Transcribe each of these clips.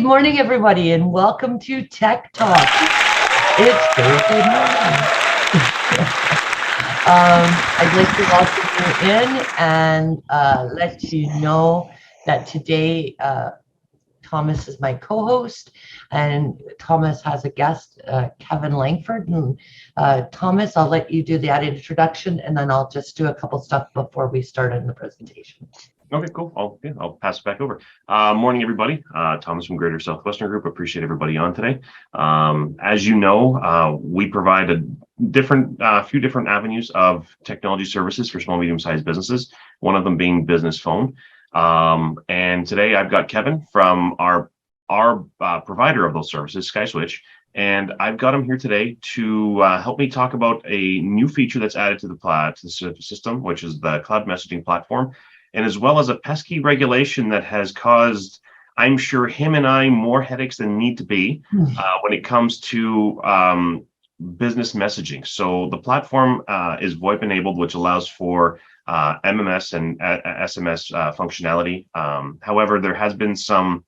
morning, everybody, and welcome to Tech Talk. It's Thursday morning. I'd like to welcome you in and let you know that today Thomas is my co-host, and Thomas has a guest, Kevin Langford. And Thomas, I'll let you do that introduction, and then I'll just do a couple stuff before we start on the presentation. Okay, cool. I'll pass it back over. Morning, everybody. Thomas from Greater Southwestern Group. Appreciate everybody on today. As you know, we provide a few different avenues of technology services for small, medium-sized businesses. One of them being business phone. And today I've got Kevin from our provider of those services, SkySwitch, and I've got him here today to help me talk about a new feature that's added to the system, which is the cloud messaging platform, and as well as a pesky regulation that has caused, I'm sure, him and I more headaches than need to be when it comes to business messaging. So the platform is Voip enabled, which allows for MMS and SMS functionality. However, there has been some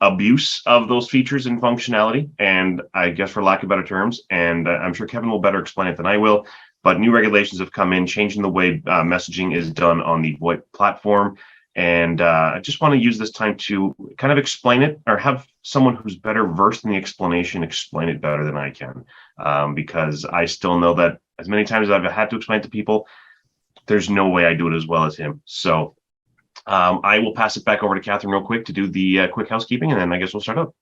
abuse of those features and functionality, and I guess for lack of better terms, and I'm sure Kevin will better explain it than I will, but new regulations have come in, changing the way messaging is done on the VoIP platform. And I just want to use this time to kind of explain it, or have someone who's better versed in the explanation explain it better than I can, because I still know that as many times as I've had to explain it to people, there's no way I do it as well as him. So I will pass it back over to Kathryn real quick to do the quick housekeeping, and then I guess we'll start out.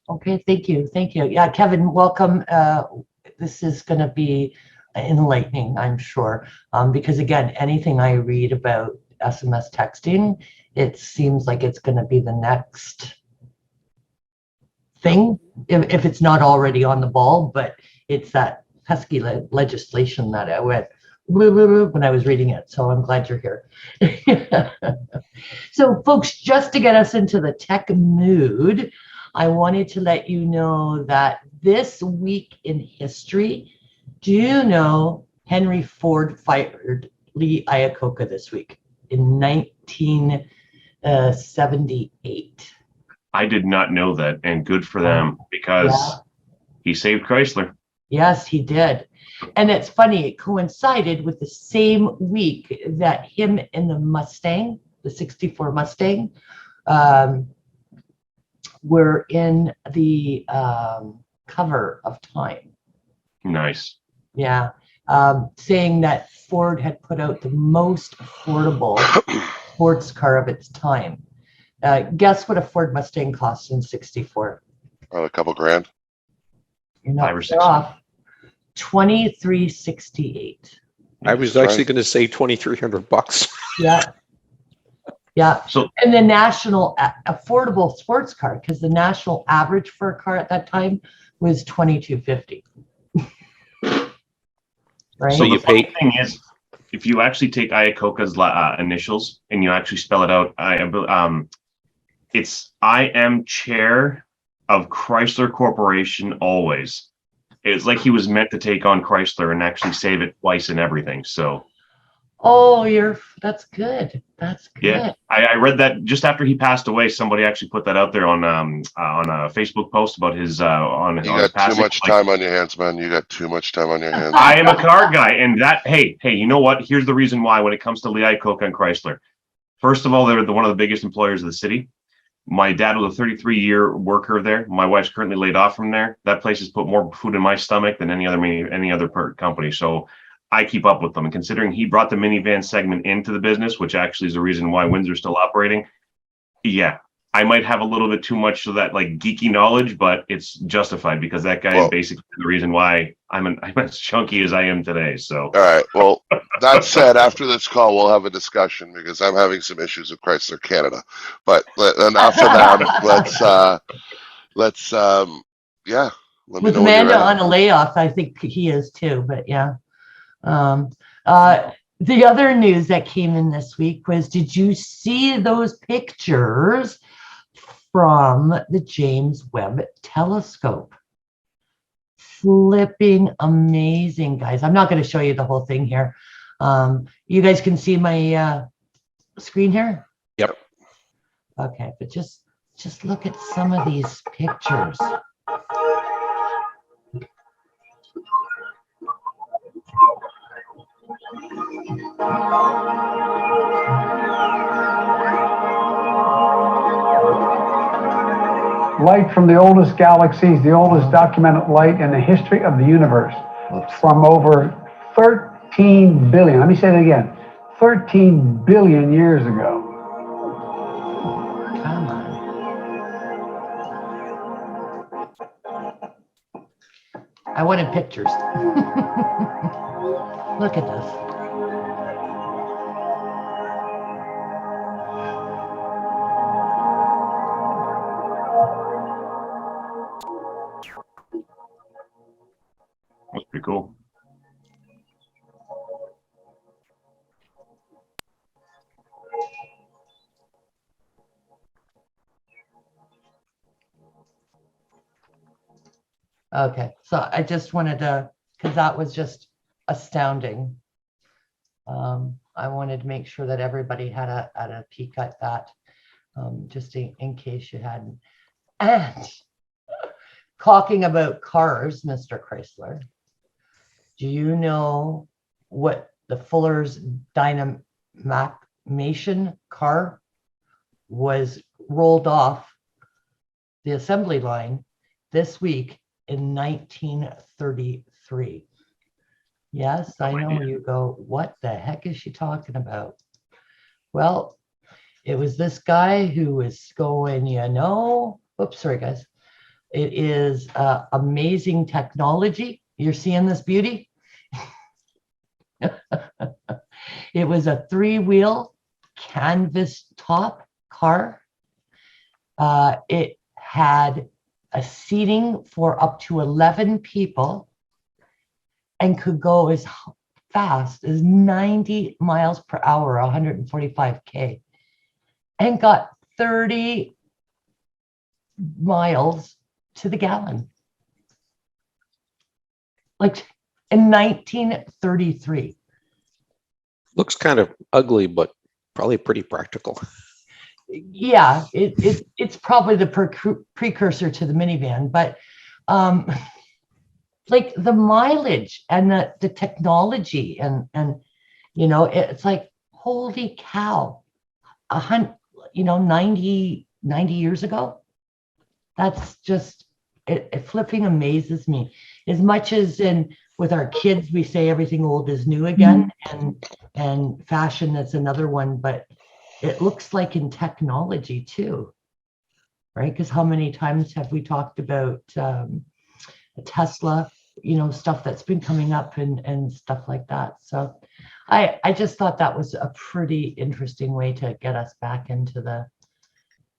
Okay, thank you. Yeah, Kevin, welcome. This is going to be enlightening, I'm sure, because again, anything I read about SMS texting, it seems like it's going to be the next thing, if it's not already on the ball. But it's that pesky legislation that I went when I was reading it. So I'm glad you're here. So folks, just to get us into the tech mood, I wanted to let you know that this week in history, do you know Henry Ford fired Lee Iacocca this week in 1978? I did not know that, and good for them, because he saved Chrysler. Yes, he did. And it's funny, it coincided with the same week that him and the Mustang, the 64 Mustang, were in the cover of Time. Nice. Yeah. Saying that Ford had put out the most affordable sports car of its time. Guess what a Ford Mustang cost in 64? A couple grand. You're not 5 or 6 off. $2,368. I was actually going to say $2,300. Yeah. So, and the national affordable sports car, because the national average for a car at that time was $2,250. Right. So the funny thing is, if you actually take Iacocca's initials and you actually spell it out, it's I am chair of Chrysler Corporation always. It's like he was meant to take on Chrysler and actually save it twice and everything. So. Oh, that's good. That's good. Yeah, I read that just after he passed away. Somebody actually put that out there on a Facebook post about his on his passing. You got too much time on your hands, man. You got too much time on your hands. I am a car guy, and that hey, you know what? Here's the reason why. When it comes to Lee Iacocca and Chrysler, first of all, they're one of the biggest employers of the city. My dad was a 33-year worker there. My wife's currently laid off from there. That place has put more food in my stomach than any other company. So I keep up with them. And considering he brought the minivan segment into the business, which actually is the reason why Windsor's still operating, yeah, I might have a little bit too much of that like geeky knowledge, but it's justified because that guy is basically the reason why I'm as chunky as I am today. So. All right. Well, that said, after this call, we'll have a discussion because I'm having some issues with Chrysler Canada. But enough of that. Let's let me with know Amanda on a layoff, I think he is too. But yeah. The other news that came in this week was, did you see those pictures from the James Webb Telescope? Flipping amazing, guys. I'm not going to show you the whole thing here. You guys can see my screen here? Yep. Okay, but just just look at some of these pictures. Light from the oldest galaxies, the oldest documented light in the history of the universe, from over 13 billion, let me say that again, 13 billion years ago. Come on. I wanted pictures. Look at this. That's pretty cool. Okay, so I just wanted to, because that was just astounding. I wanted to make sure that everybody had a peek at that, just in case you hadn't. And talking about cars, Mr. Chrysler, do you know what the Fuller's Dynamation car was rolled off the assembly line this week in 1933? Yes, I know you go, what the heck is she talking about? Well, it was this guy who was going, oops, sorry guys. It is amazing technology. You're seeing this beauty? It was a 3-wheel canvas top car. It had a seating for up to 11 people and could go as fast as 90 miles per hour, 145K, and got 30 miles to the gallon. Like in 1933. Looks kind of ugly, but probably pretty practical. Yeah, it's probably the precursor to the minivan, but like the mileage and the technology and it's like, holy cow, 90 years ago. That's just, it flipping amazes me. As much as with our kids, we say everything old is new again, and fashion, that's another one, but it looks like in technology too, right? Because how many times have we talked about Tesla, stuff that's been coming up and stuff like that. So I just thought that was a pretty interesting way to get us back into the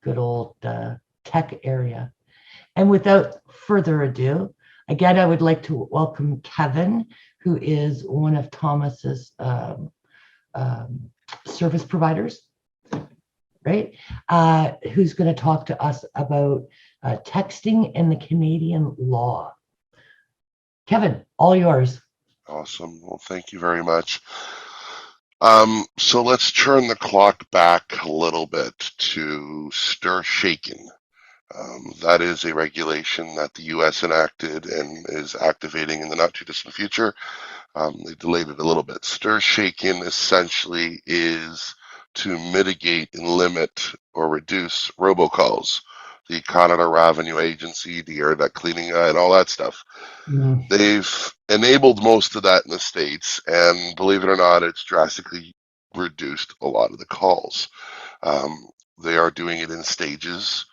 good old tech area. And without further ado, again, I would like to welcome Kevin, who is one of Thomas's service providers, right? Who's going to talk to us about texting and the Canadian law. Kevin, all yours. Awesome. Well, thank you very much. So let's turn the clock back a little bit to stir shaken. That is a regulation that the U.S. enacted and is activating in the not too distant future. They delayed it a little bit. Stir shaken essentially is to mitigate and limit or reduce robocalls. The Canada Revenue Agency, the Air Duct Cleaning Guy, and all that stuff. They've enabled most of that in the States, and believe it or not, it's drastically reduced a lot of the calls. They are doing it in stages.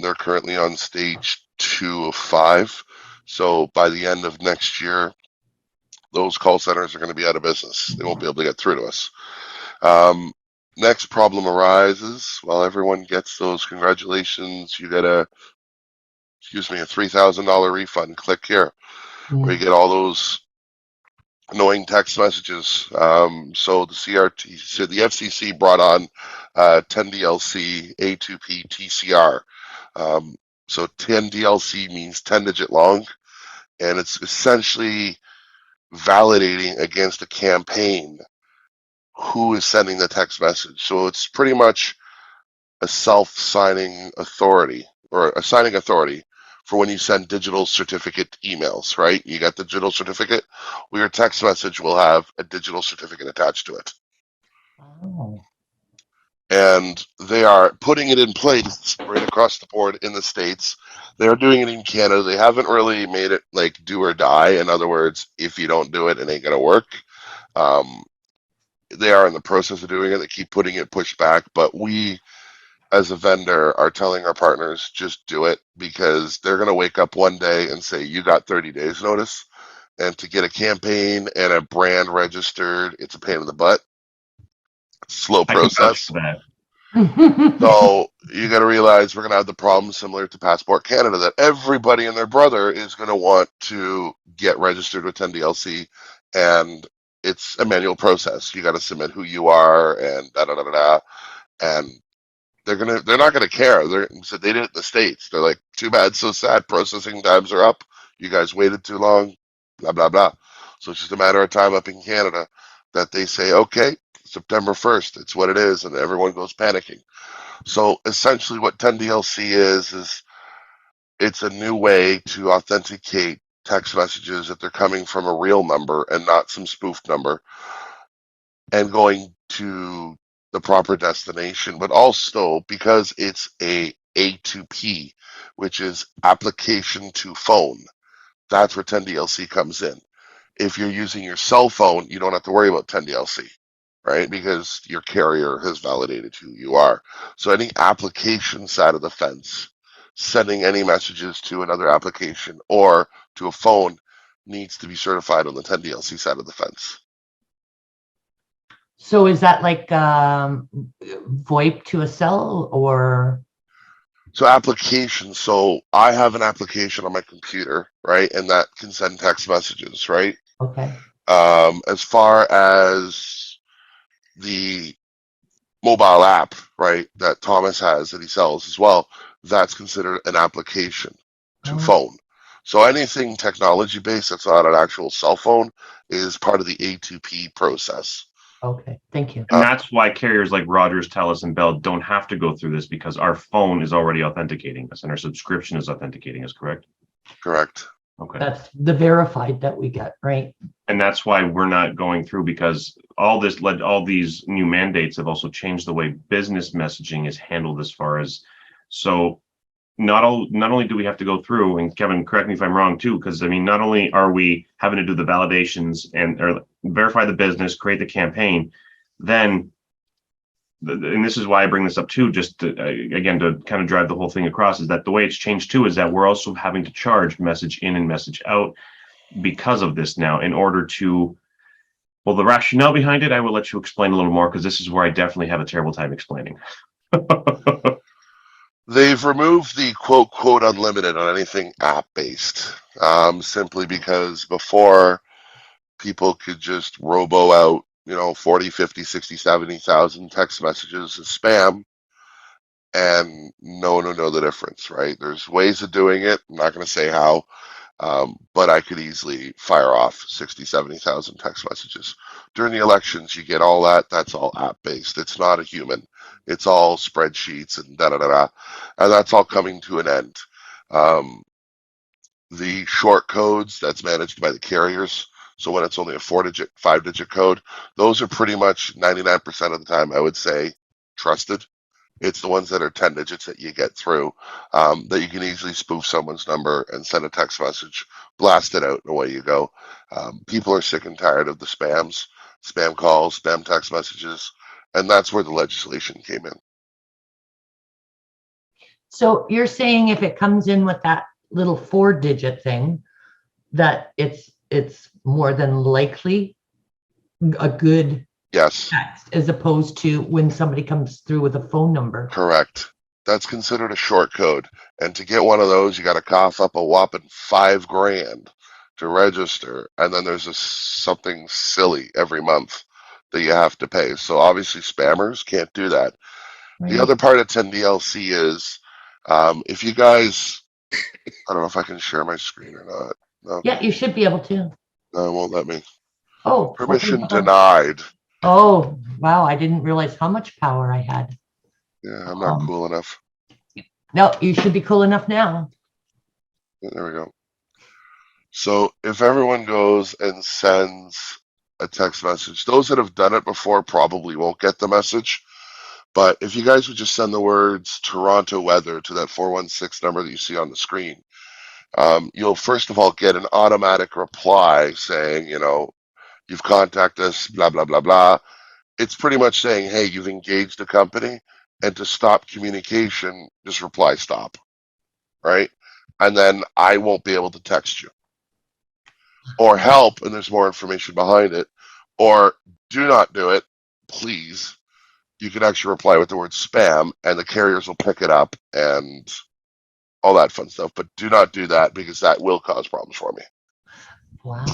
They're currently on stage 2 of 5. So by the end of next year, those call centers are going to be out of business. They won't be able to get through to us. Next problem arises. Well, everyone gets those congratulations. You get a $3,000 refund. Click here, where you get all those annoying text messages. So the CRT, so the FCC brought on 10DLC A2P TCR. So 10DLC means 10-digit long, and it's essentially validating against a campaign who is sending the text message. So it's pretty much a self-signing authority or a signing authority for when you send digital certificate emails, right? You got the digital certificate. Well, your text message will have a digital certificate attached to it. Oh. And they are putting it in place right across the board in the States. They're doing it in Canada. They haven't really made it like do or die. In other words, if you don't do it, it ain't going to work. They are in the process of doing it. They keep putting it pushed back. But we, as a vendor, are telling our partners, just do it, because they're going to wake up one day and say, you got 30 days notice. And to get a campaign and a brand registered, it's a pain in the butt. Slow I can vouch process. for that. So you got to realize we're going to have the problem similar to Passport Canada, that everybody and their brother is going to want to get registered with 10DLC, and it's a manual process. You got to submit who you are and da da da da da, and they're not gonna care. So they did it in the States. They're like, too bad, so sad. Processing times are up. You guys waited too long. Blah blah blah. So it's just a matter of time up in Canada that they say, okay, September 1st, it's what it is, and everyone goes panicking. So essentially, what 10DLC is it's a new way to authenticate text messages that they're coming from a real number and not some spoofed number, and going to the proper destination, but also because it's a A2P, which is application to phone. That's where 10DLC comes in. If you're using your cell phone, you don't have to worry about 10DLC, right? Because your carrier has validated who you are. So any application side of the fence, sending any messages to another application or to a phone, needs to be certified on the 10DLC side of the fence. So is that like VoIP to a cell or? So applications. So I have an application on my computer, right? And that can send text messages, right? Okay. As far as the mobile app, right, that Thomas has that he sells as well, that's considered an application to phone. So anything technology based that's not an actual cell phone is part of the A2P process. Okay, thank you. And that's why carriers like Rogers, Telus, and Bell don't have to go through this, because our phone is already authenticating us and our subscription is authenticating us, correct? Correct. Okay. That's the verified that we get, right? And that's why we're not going through, because all these new mandates have also changed the way business messaging is handled as far as, so not only do we have to go through, and Kevin, correct me if I'm wrong too, because I mean, not only are we having to do the validations or verify the business, create the campaign, then, and this is why I bring this up too, just to, again, to kind of drive the whole thing across, is that the way it's changed too is that we're also having to charge message in and message out because of this now, in order to, well, the rationale behind it, I will let you explain a little more, because this is where I definitely have a terrible time explaining. They've removed the quote unlimited on anything app based, simply because before people could just robo out, 40, 50, 60, 70,000 text messages as spam and no one would know the difference, right? There's ways of doing it. I'm not going to say how, but I could easily fire off 60, 70,000 text messages. During the elections, you get all that. That's all app-based. It's not a human. It's all spreadsheets and da-da-da-da. And that's all coming to an end. The short codes, that's managed by the carriers. So when it's only a 4-digit, 5-digit code, those are pretty much 99% of the time, I would say, trusted. It's the ones that are 10 digits that you get through, that you can easily spoof someone's number and send a text message, blast it out, and away you go. People are sick and tired of the spams, spam calls, spam text messages, and that's where the legislation came in. So you're saying if it comes in with that little 4-digit thing, that it's more than likely a good Yes. text, as opposed to when somebody comes through with a phone number. Correct. That's considered a short code. And to get one of those, you got to cough up a whopping $5,000 to register. And then there's something silly every month that you have to pay. So obviously spammers can't do that. Right. The other part of 10DLC is, if you guys, I don't know if I can share my screen or not. No, Yeah, you should be able to. no, it won't let me. Oh, Permission okay, hold on. denied. Oh, wow, I didn't realize how much power I had. Yeah, I'm not cool enough. No, you should be cool enough now. There we go. So if everyone goes and sends a text message, those that have done it before probably won't get the message. But if you guys would just send the words Toronto weather to that 416 number that you see on the screen, you'll first of all get an automatic reply saying, you've contacted us, blah, blah, blah, blah. It's pretty much saying, hey, you've engaged the company, and to stop communication, just reply stop, right? And then I won't be able to text you. Or help, and there's more information behind it. Or do not do it, please. You can actually reply with the word spam, and the carriers will pick it up and all that fun stuff. But do not do that, because that will cause problems for me. Wow.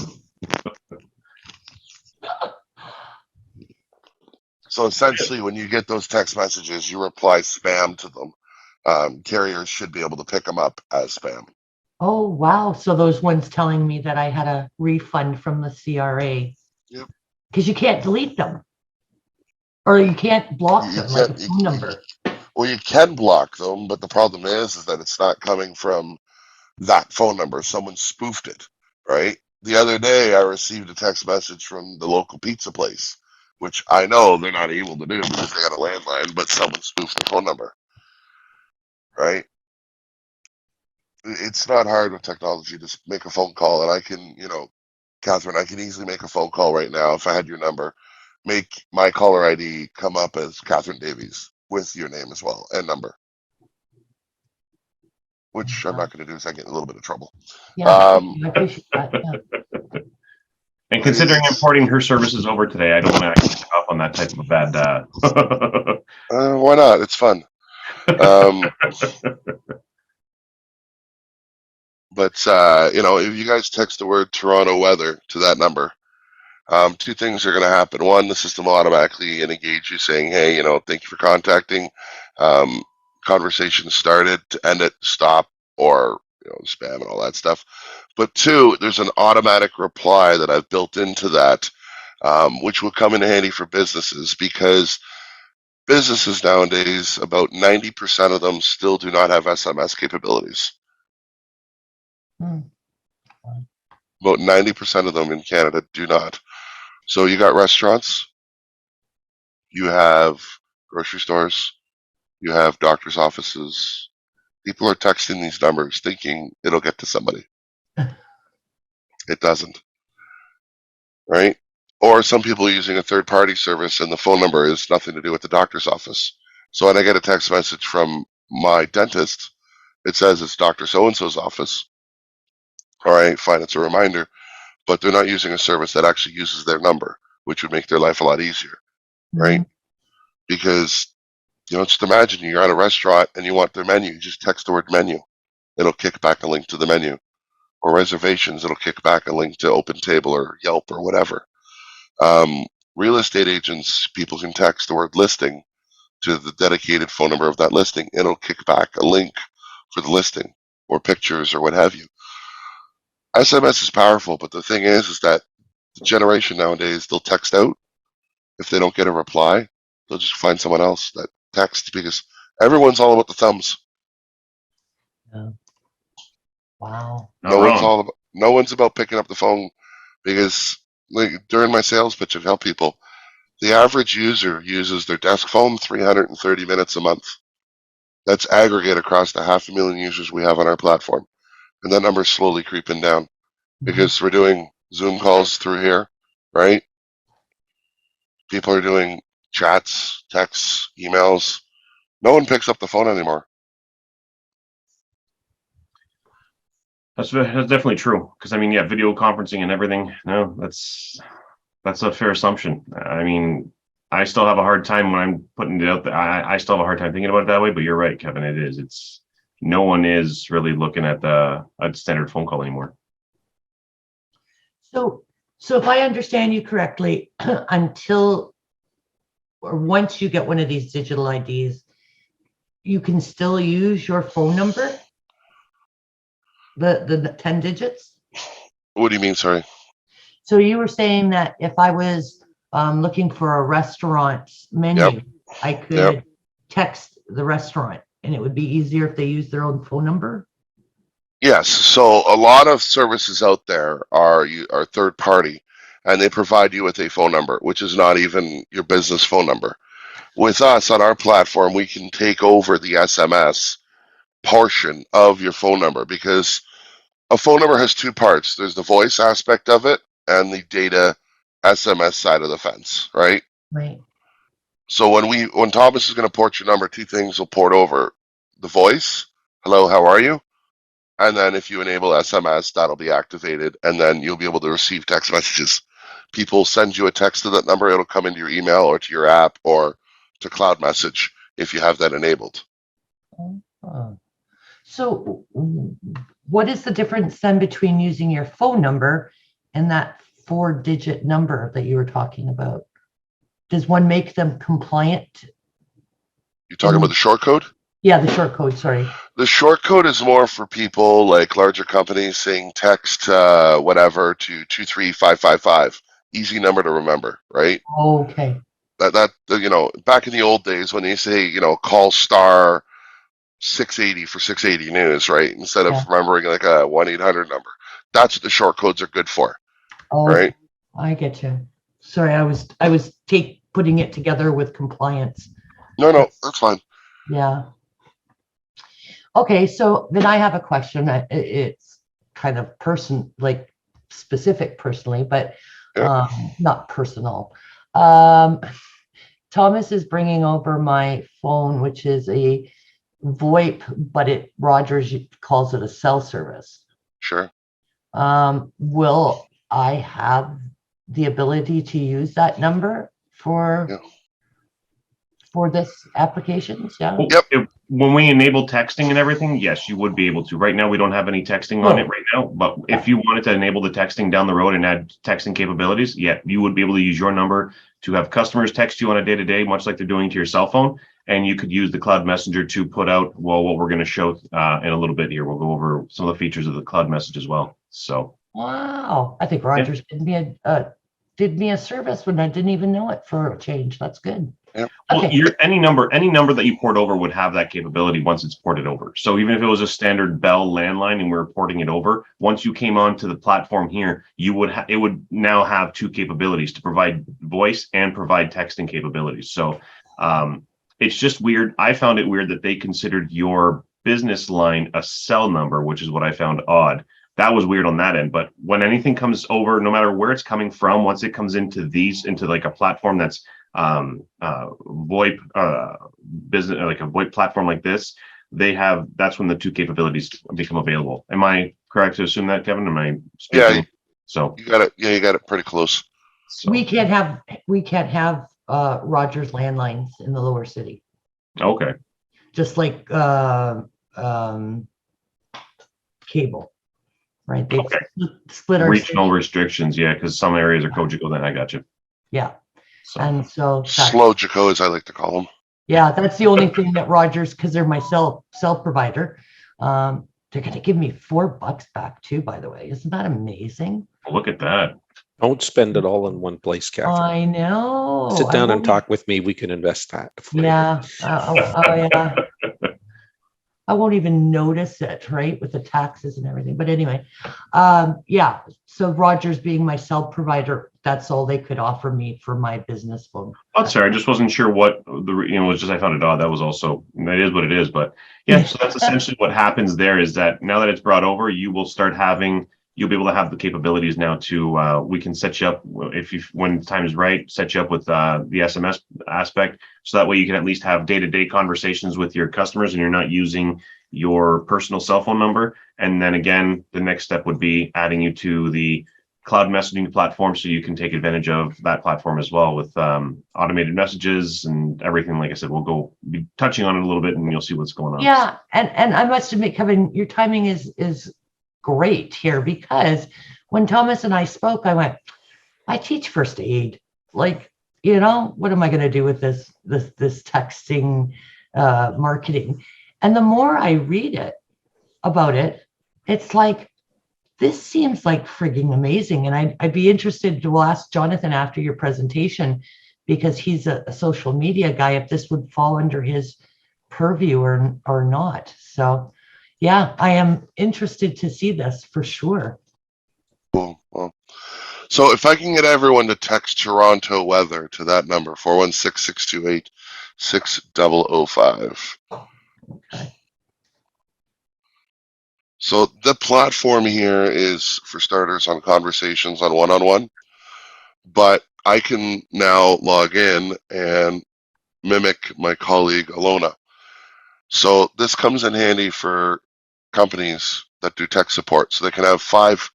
So essentially, when you get those text messages, you reply spam to them. Carriers should be able to pick them up as spam. Oh, wow. So those ones telling me that I had a refund from the CRA. Yep. Because you can't delete them. Or you can't block them like a phone number. Well, you can block them, but the problem is that it's not coming from that phone number. Someone spoofed it, right? The other day, I received a text message from the local pizza place, which I know they're not able to do because they got a landline, but someone spoofed the phone number, right? It's not hard with technology. Just make a phone call, and I can, Kathryn, I can easily make a phone call right now if I had your number. Make my caller ID come up as Kathryn Davies with your name as well and number. Which I'm not going to do, so I get in a little bit of trouble. Yeah, I appreciate that. Yeah. And considering importing her services over today, I don't want to actually pick up on that type of a bad. Why not? It's fun. But if you guys text the word Toronto weather to that number, two things are going to happen. One, the system will automatically engage you, saying, "Hey, thank you for contacting. Conversation started. To end it, stop," or spam and all that stuff. But two, there's an automatic reply that I've built into that, which will come in handy for businesses, because businesses nowadays, about 90% of them still do not have SMS capabilities. About 90% of them in Canada do not. So you got restaurants, you have grocery stores, you have doctor's offices. People are texting these numbers thinking it'll get to somebody. It doesn't. Right? Or some people are using a third-party service and the phone number is nothing to do with the doctor's office. So when I get a text message from my dentist, it says it's Dr. So-and-so's office. All right, fine, it's a reminder. But they're not using a service that actually uses their number, which would make their life a lot easier. Right? Because, just imagine you're at a restaurant and you want their menu. Just text the word menu. It'll kick back a link to the menu. Or reservations, it'll kick back a link to OpenTable or Yelp or whatever. Real estate agents, people can text the word listing to the dedicated phone number of that listing. It'll kick back a link for the listing or pictures or what have you. SMS is powerful, but the thing is that the generation nowadays, they'll text out. If they don't get a reply, they'll just find someone else that texts, because everyone's all about the thumbs. Yeah. Wow. No one's about picking up the phone, because during my sales pitch, I tell people the average user uses their desk phone 330 minutes a month. That's aggregate across the 500,000 users we have on our platform. And that number's slowly creeping down because we're doing Zoom calls through here, right? People are doing chats, texts, emails. No one picks up the phone anymore. That's definitely true. Because video conferencing and everything. No, that's a fair assumption. I still have a hard time when I'm putting it out there. I still have a hard time thinking about it that way. But you're right, Kevin. It's no one is really looking at a standard phone call anymore. So if I understand you correctly, once you get one of these digital IDs, you can still use your phone number, the 10 digits. What do you mean? Sorry. So you were saying that if I was looking for a restaurant menu, I could text the restaurant, and it would be easier if they use their own phone number? Yes. So a lot of services out there are third party, and they provide you with a phone number, which is not even your business phone number. With us on our platform, we can take over the SMS portion of your phone number, because a phone number has two parts. There's the voice aspect of it and the data SMS side of the fence, right? Right. So when Thomas is going to port your number, two things will port over: the voice, hello, how are you? And then if you enable SMS, that'll be activated, and then you'll be able to receive text messages. People send you a text to that number, it'll come into your email or to your app or to cloud message if you have that enabled. Oh. So what is the difference then between using your phone number and that 4-digit number that you were talking about? Does one make them compliant? You're talking about the short code? Yeah, the short code, sorry. The short code is more for people like larger companies saying text whatever to 23555. Easy number to remember, right? Okay. That back in the old days when they say, call star 680 for 680 news, right? Instead of remembering like a 1-800 number. That's what the short codes are good for. Oh, right? I get you. Sorry, I was putting it together with compliance. No, that's fine. Yeah. Okay, so then I have a question. It's kind of specific personally, but not personal. Thomas is bringing over my phone, which is a Voip, but Rogers calls it a cell service. Sure. Will I have the ability to use that number for this applications? Yeah. Yep. When we enable texting and everything, yes, you would be able to. Right now, we don't have any texting on it right now, but if you wanted to enable the texting down the road and add texting capabilities, you would be able to use your number to have customers text you on a day-to-day, much like they're doing to your cell phone. And you could use the cloud messenger to put out, what we're going to show in a little bit here. We'll go over some of the features of the cloud message as well. So. Wow. I think Rogers did me a service when I didn't even know it for a change. That's good. Yep. Okay. Well, any number that you port over would have that capability once it's ported over. So even if it was a standard Bell landline and we were porting it over, once you came onto the platform here, it would now have two capabilities: to provide voice and provide texting capabilities. So it's just weird. I found it weird that they considered your business line a cell number, which is what I found odd. That was weird on that end. But when anything comes over, no matter where it's coming from, once it comes into like a platform that's Voip business, like a Voip platform like this, that's when the two capabilities become available. Am I correct to assume that, Kevin? Am I speaking? Yeah. So you got it. Yeah, you got it pretty close. So. We can't have Rogers landlines in the lower city. Okay. Just like cable, right? They split our regional city. Restrictions, because some areas are Cogeco. Then I got you. Yeah. So. And so slow Jaco, as I like to call them. Yeah, that's the only thing that Rogers, because they're my cell provider. They're going to give me $4 back too, by the way. Isn't that amazing? Look at that. Don't spend it all in one place, Kathryn. I know. Sit down and talk with me. We can invest that. Yeah. Yeah. I won't even notice it, right, with the taxes and everything. But anyway, so Rogers being my cell provider, that's all they could offer me for my business phone. Oh, sorry, I just wasn't sure what was just, I found it odd. That was also, it is what it is. But yeah, so that's essentially what happens there, is that now that it's brought over, you'll be able to have the capabilities now to, we can set you up when the time is right, set you up with the SMS aspect. So that way you can at least have day-to-day conversations with your customers and you're not using your personal cell phone number. And then again, the next step would be adding you to the cloud messaging platform so you can take advantage of that platform as well with automated messages and everything. Like I said, we'll be touching on it a little bit and you'll see what's going on. Yeah. And I must admit, Kevin, your timing is great here, because when Thomas and I spoke, I went, I teach first aid. Like, what am I going to do with this texting marketing? And the more I read about it, it's like, this seems like frigging amazing. And I'd be interested to ask Jonathan after your presentation, because he's a social media guy, if this would fall under his purview or not. So yeah, I am interested to see this for sure. Cool. Well, so if I can get everyone to text Toronto weather to that number, 416-628-6005. Okay. So the platform here is, for starters, on conversations on one-on-one, but I can now log in and mimic my colleague Alona. So this comes in handy for companies that do tech support. So they can have 5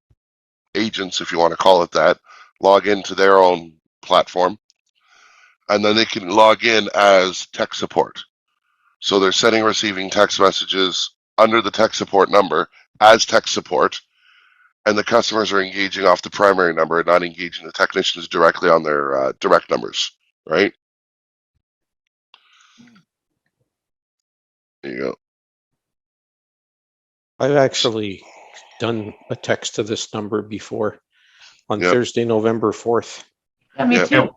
agents, if you want to call it that, log into their own platform, and then they can log in as tech support. So they're sending and receiving text messages under the tech support number as tech support, and the customers are engaging off the primary number and not engaging the technicians directly on their direct numbers, right? There you go. I've actually done a text to this number before on Yep. Thursday, November 4th. Yeah, me Yeah. too.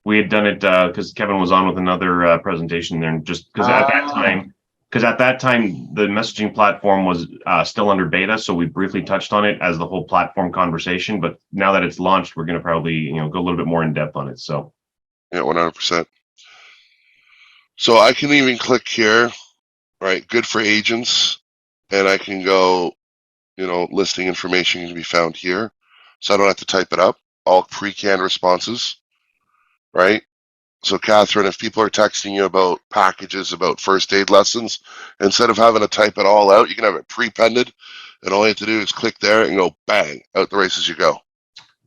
We had done it because Kevin was on with another presentation there, and just because at that time the messaging platform was still under beta, so we briefly touched on it as the whole platform conversation. But now that it's launched, we're going to probably go a little bit more in depth on it. So Yeah, 100%. So I can even click here, right? Good for agents, and I can go, listing information can be found here, so I don't have to type it up. All pre-canned responses, right? So Kathryn, if people are texting you about packages, about first aid lessons, instead of having to type it all out, you can have it pre-pended, and all you have to do is click there and go bang, out the races you go.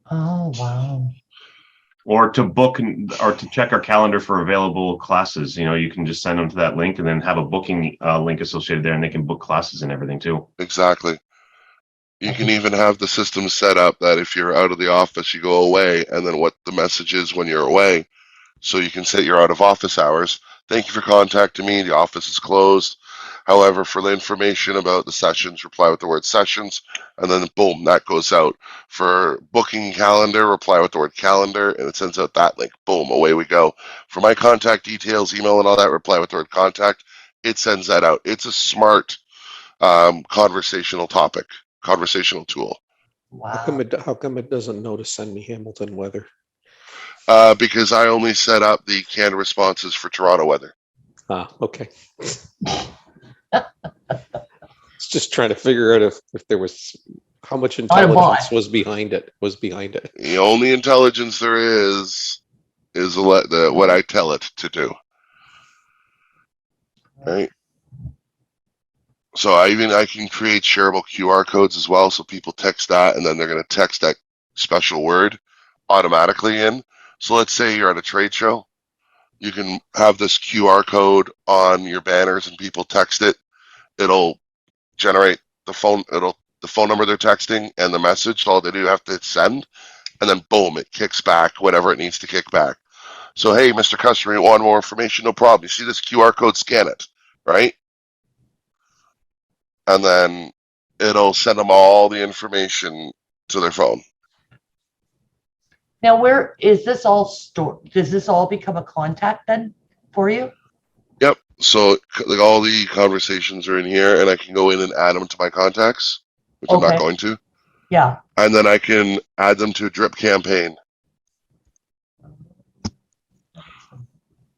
Oh, wow. or to book or to check our calendar for available classes, you can just send them to that link and then have a booking link associated there, and they can book classes and everything too. Exactly. You can even have the system set up that if you're out of the office, you go away, and then what the message is when you're away. So you can set your out of office hours. Thank you for contacting me. The office is closed. However, for the information about the sessions, reply with the word sessions, and then boom, that goes out. For booking calendar, reply with the word calendar, and it sends out that link. Boom, away we go. For my contact details, email and all that, reply with the word contact. It sends that out. It's a smart conversational tool. Wow. How come it doesn't know to send me Hamilton weather? Because I only set up the canned responses for Toronto weather. Ah, okay. It's just trying to figure out if there was how much intelligence was behind it. The only intelligence there is what I tell it to do. Right. So I can create shareable QR codes as well, so people text that, and then they're going to text that special word automatically in. So let's say you're at a trade show, you can have this QR code on your banners, and people text it. It'll generate the phone number they're texting and the message. All they do have to hit send, and then boom, it kicks back whatever it needs to kick back. So hey, Mr. Customer, you want more information? No problem. You see this QR code? Scan it, right? And then it'll send them all the information to their phone. Now, where is this all stored? Does this all become a contact then for you? Yep. So like all the conversations are in here, and I can go in and add them to my contacts, which I'm not going to. Yeah. And then I can add them to a drip campaign.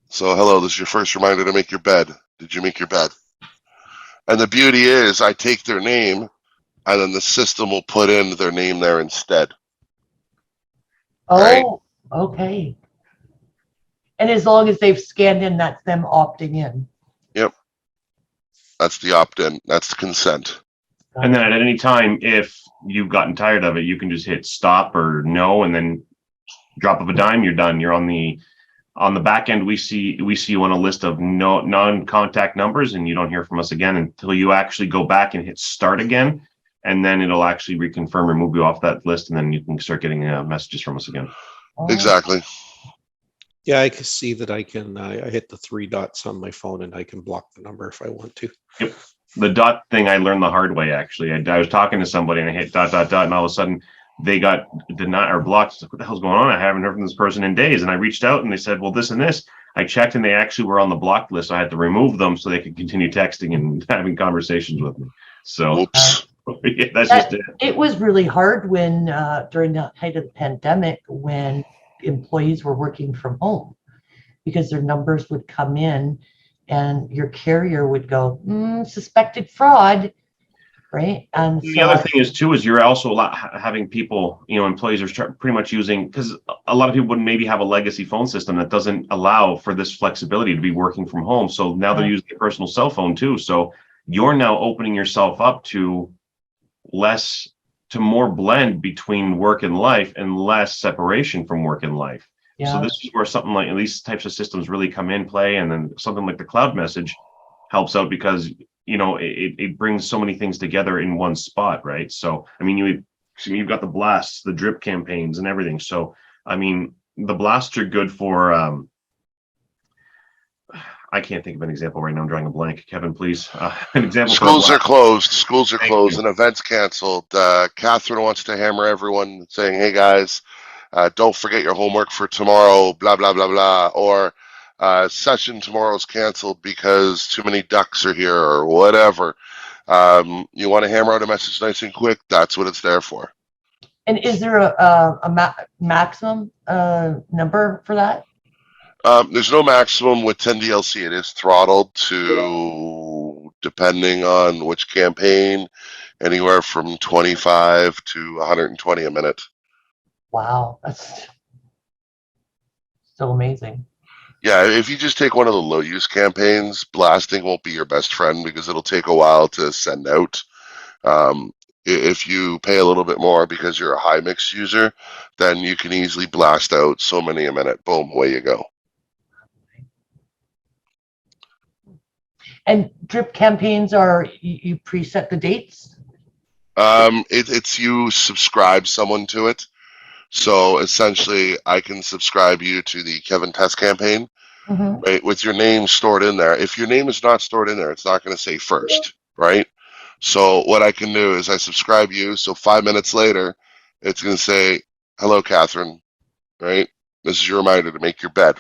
So hello, this is your first reminder to make your bed. Did you make your bed? And the beauty is I take their name, and then the system will put in their name there instead. Oh, right? Okay. And as long as they've scanned in, that's them opting in. Yep. That's the opt-in. That's the consent. And then at any time, if you've gotten tired of it, you can just hit stop or no, and then drop of a dime, you're done. You're on the back end. We see you on a list of non-contact numbers, and you don't hear from us again until you actually go back and hit start again, and then it'll actually reconfirm or move you off that list, and then you can start getting messages from us again. Exactly. Yeah, I can see that I can. I hit the 3 dots on my phone, and I can block the number if I want to. Yep. The dot thing I learned the hard way, actually. I was talking to somebody and I hit ... and all of a sudden they got denied or blocked. What the hell's going on? I haven't heard from this person in days. And I reached out and they said, well, this and this. I checked and they actually were on the blocked list. I had to remove them so they could continue texting and having conversations with me. So Whoops. yeah, that's just it. It was really hard when during the height of the pandemic, when employees were working from home, because their numbers would come in and your carrier would go, suspected fraud, right? And the other thing is too, is you're also having people, employees are pretty much using, because a lot of people would maybe have a legacy phone system that doesn't allow for this flexibility to be working from home. So now they're using a personal cell phone too. So you're now opening yourself up to more blend between work and life and less separation from work and life. Yeah. So this is where something like these types of systems really come in play. And then something like the cloud message helps out because, it brings so many things together in one spot, right? So, I mean, you've got the blasts, the drip campaigns and everything. So, I mean, the blasts are good for, I can't think of an example right now. I'm drawing a blank. Kevin, please. An example. Schools are closed. Schools are closed and events canceled. Kathryn wants to hammer everyone saying, hey guys, don't forget your homework for tomorrow, blah, blah, blah, blah. Or session tomorrow's canceled because too many ducks are here or whatever. You want to hammer out a message nice and quick? That's what it's there for. And is there a maximum number for that? There's no maximum with 10 DLC. It is throttled to, depending on which campaign, anywhere from 25 to 120 a minute. Wow, that's so amazing. Yeah, if you just take one of the low use campaigns, blasting won't be your best friend because it'll take a while to send out. If you pay a little bit more because you're a high mix user, then you can easily blast out so many a minute. Boom, away you go. And drip campaigns are, you preset the dates? It's you subscribe someone to it. So essentially, I can subscribe you to the Kevin Test campaign, right, with your name stored in there. If your name is not stored in there, it's not going to say first, right? So what I can do is I subscribe you. So 5 minutes later, it's going to say, hello, Kathryn, right? This is your reminder to make your bed.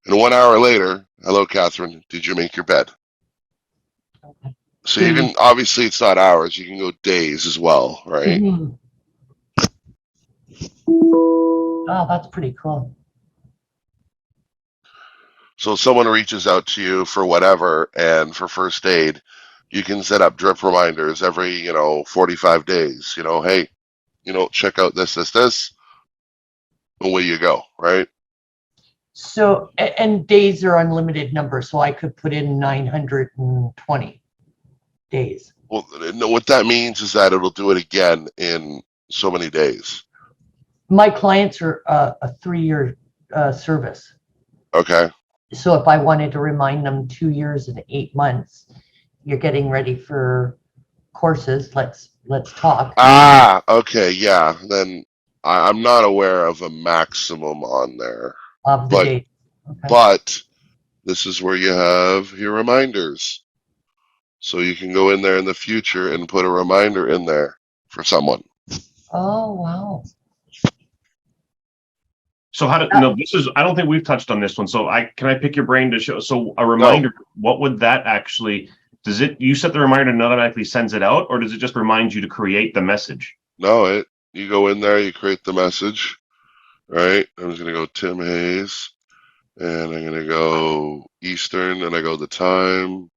And 1 hour later, hello, Kathryn, did you make your bed? Okay. So you can, obviously it's not hours, you can go days as well, right? Oh, that's pretty cool. So if someone reaches out to you for whatever, and for first aid, you can set up drip reminders every, 45 days, hey, check out this, away you go, right? So, and days are unlimited numbers, so I could put in 920 days. Well, no, what that means is that it'll do it again in so many days. My clients are a 3-year service. Okay. So if I wanted to remind them 2 years and 8 months, you're getting ready for courses, let's talk. Ah, okay, yeah. Then I'm not aware of a maximum on there. Of the date. Okay. But this is where you have your reminders. So you can go in there in the future and put a reminder in there for someone. Oh, wow. So how do this is, I don't think we've touched on this one. So can I pick your brain to show? So a reminder, what would that actually, you set the reminder and automatically sends it out, or does it just remind you to create the message? No, you go in there, you create the message, right? I'm just going to go Tim Hayes, and I'm going to go Eastern, and I go the time,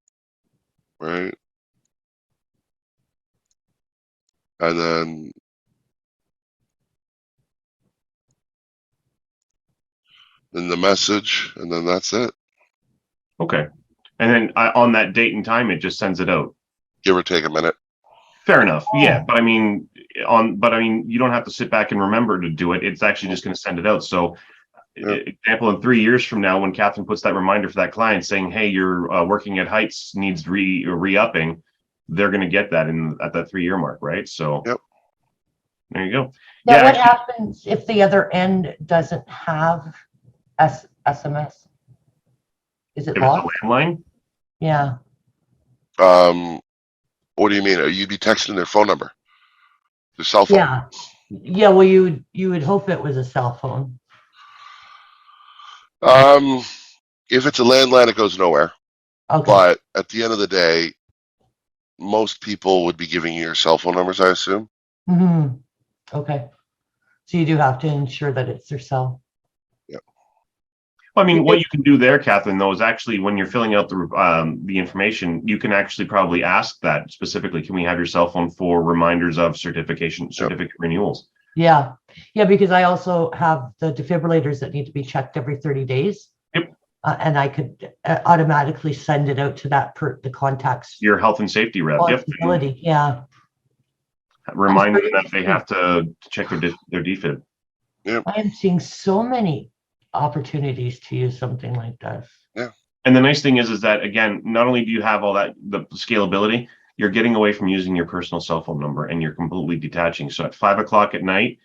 right? And then the message, and then that's it. Okay. And then on that date and time, it just sends it out. Give or take a minute. Fair enough. Yeah. But I mean, you don't have to sit back and remember to do it. It's actually just going to send it out. So example, in 3 years from now, when Kathryn puts that reminder for that client saying, hey, your working at Heights needs re-upping, they're going to get that at that 3-year mark. Right. So there you go. Now, what happens if the other end doesn't have SMS? Is it locked? It's a landline? Yeah. What do you mean? You'd be texting their phone number, their cell phone. Yeah. Yeah. Well, you would hope it was a cell phone. If it's a landline, it goes nowhere. Okay. But at the end of the day, most people would be giving you your cell phone numbers, I assume. Mm-hmm. Okay. So you do have to ensure that it's their cell. Yeah. Well, I mean, what you can do there, Kathryn, though, is actually when you're filling out the information, you can actually probably ask that specifically. Can we have your cell phone for reminders of certificate renewals? Yeah. Yeah, because I also have the defibrillators that need to be checked every 30 days. Yep. And I could automatically send it out to the contacts. Your health and safety rep. Yep. Yeah. Remind them that they have to check their defib. Yep. I am seeing so many opportunities to use something like this. Yeah. And the nice thing is that, again, not only do you have all that, the scalability, you're getting away from using your personal cell phone number and you're completely detaching. So at 5 o'clock at night,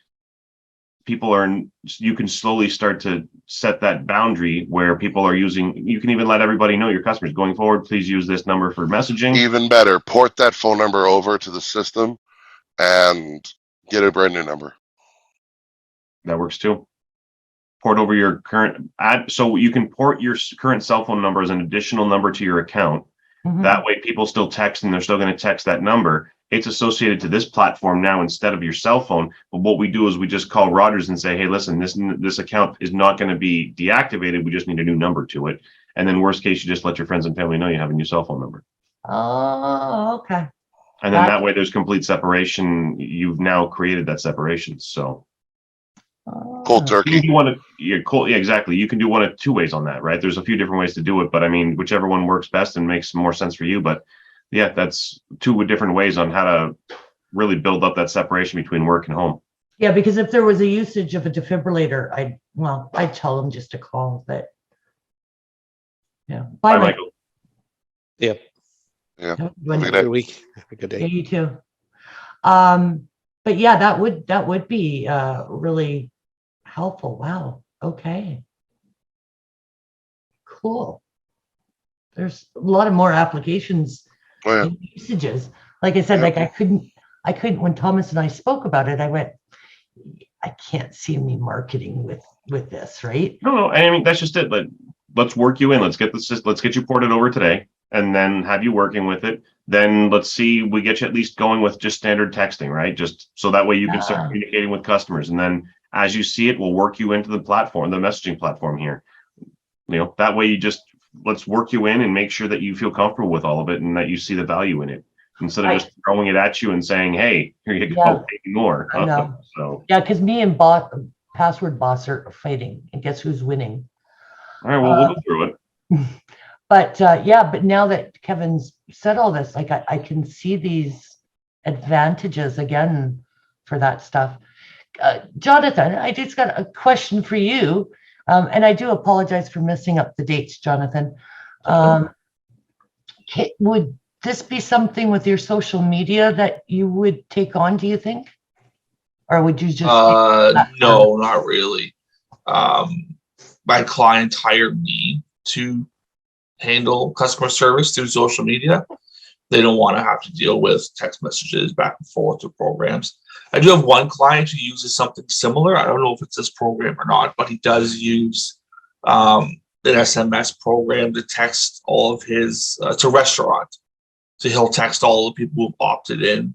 you can slowly start to set that boundary where people are using, you can even let everybody know, your customers going forward, please use this number for messaging. Even better, port that phone number over to the system and get a brand new number. That works too. Port over your current so you can port your current cell phone number as an additional number to your account. Mhm. That way people still text and they're still going to text that number. It's associated to this platform now instead of your cell phone. But what we do is we just call Rogers and say, hey, listen, this account is not going to be deactivated. We just need a new number to it. And then worst case, you just let your friends and family know you have a new cell phone number. Oh, okay. And then that way there's complete separation. You've now created that separation. So Cold turkey. Yeah, exactly. You can do one of two ways on that, right? There's a few different ways to do it, but I mean, whichever one works best and makes more sense for you. But yeah, that's two different ways on how to really build up that separation between work and home. Yeah, because if there was a usage of a defibrillator, I'd tell them just to call, but yeah. Bye, Michael. Yep. Yeah. Have Have a a good Good week. Have a good Yeah, day. you too. But yeah, that would be really helpful. Wow. Okay. Cool. There's a lot of more applications Oh, yeah. and usages. Like I said, Yeah. like I couldn't when Thomas and I spoke about it, I went, I can't see me marketing with this, right? No, I mean, that's just it. But let's work you in. Let's get you ported over today and then have you working with it. Then let's see, we get you at least going with just standard texting, right? Just so that way you can start communicating with customers. And then as you see it, we'll work you into the platform, the messaging platform here. That way let's work you in and make sure that you feel comfortable with all of it and that you see the value in it instead of just throwing it at you and saying, hey, here you go, pay more. I know. So Yeah, because me and Password Boss are fighting, and guess who's winning? all right, well, we'll go through it. But but now that Kevin's said all this, like I can see these advantages again for that stuff. Jonathan, I just got a question for you, and I do apologize for messing up the dates, Jonathan. Would this be something with your social media that you would take on, do you think? Or would you just no, not really. My clients hired me to handle customer service through social media. They don't want to have to deal with text messages back and forth or programs. I do have one client who uses something similar. I don't know if it's this program or not, but he does use an SMS program to text all of his, it's a restaurant. So he'll text all the people who've opted in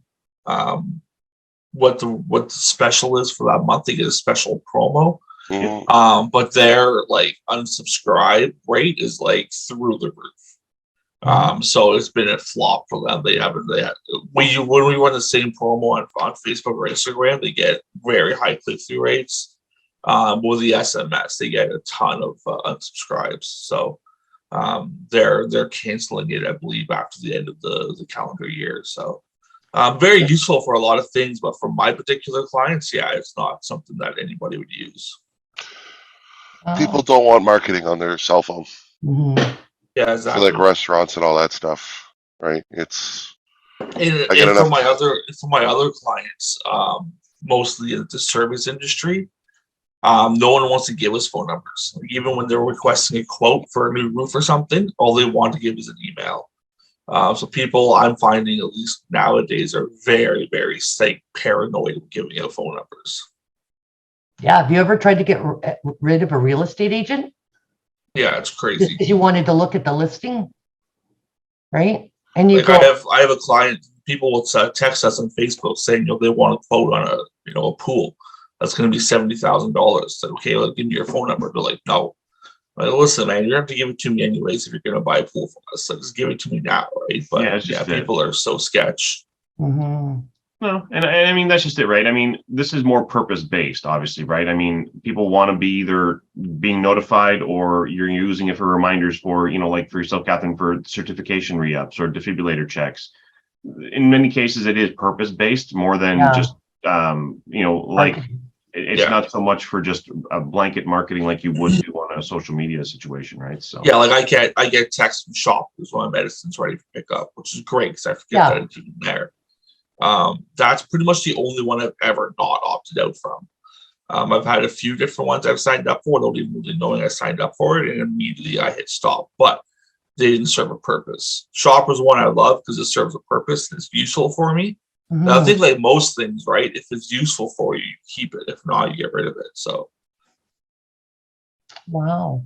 what the special is for that month. They get a special promo. Mhm. But their like unsubscribe rate is like through the roof. So it's been a flop for them. When we run the same promo on Facebook or Instagram, they get very high click-through rates. With the SMS, they get a ton of unsubscribes. So they're canceling it, I believe, after the end of the calendar year. So very useful for a lot of things, but for my particular clients, it's not something that anybody would use. People don't want marketing on their cell phone Yeah, for exactly. like restaurants and all that stuff, right? It's And for my other clients, mostly in the service industry, no one wants to give us phone numbers. Like, even when they're requesting a quote for a new roof or something, all they want to give is an email. So people, I'm finding, at least nowadays, are very, very paranoid with giving out phone numbers. Yeah, have you ever tried to get rid of a real estate agent? Yeah, it's Just crazy. because you wanted to look at the listing, right? And you Like go, I have a client. People will text us on Facebook saying, they want a quote on a pool that's going to be $70,000. Like, okay, well, give me your phone number. They're like, no. Like, listen, man, you have to give it to me anyways if you're going to buy a pool from us. So just give it to me now, right? But it's just people are so sketch. mhm. No, and I mean that's just it, right? I mean, this is more purpose-based, obviously, right? I mean, people want to be either being notified or you're using it for reminders for, like for yourself, Kathryn, for certification re-ups or defibrillator checks. In many cases, it is purpose-based more than Yeah. just, like Marketing. it's not so much for just a blanket marketing like you would do on a social media situation, right? So Yeah, like I get texts from shoppers when my medicine's ready for pickup, which is great because I forget that it's even there. That's pretty much the only one I've ever not opted out from. I've had a few different ones I've signed up for without even really knowing I signed up for it, and immediately I hit stop. But they didn't serve a purpose. Shopper's one I love because it serves a purpose and it's useful for me. Now, I think like most things, right? If it's useful for you, you keep it. If not, you get rid of it. So. Wow.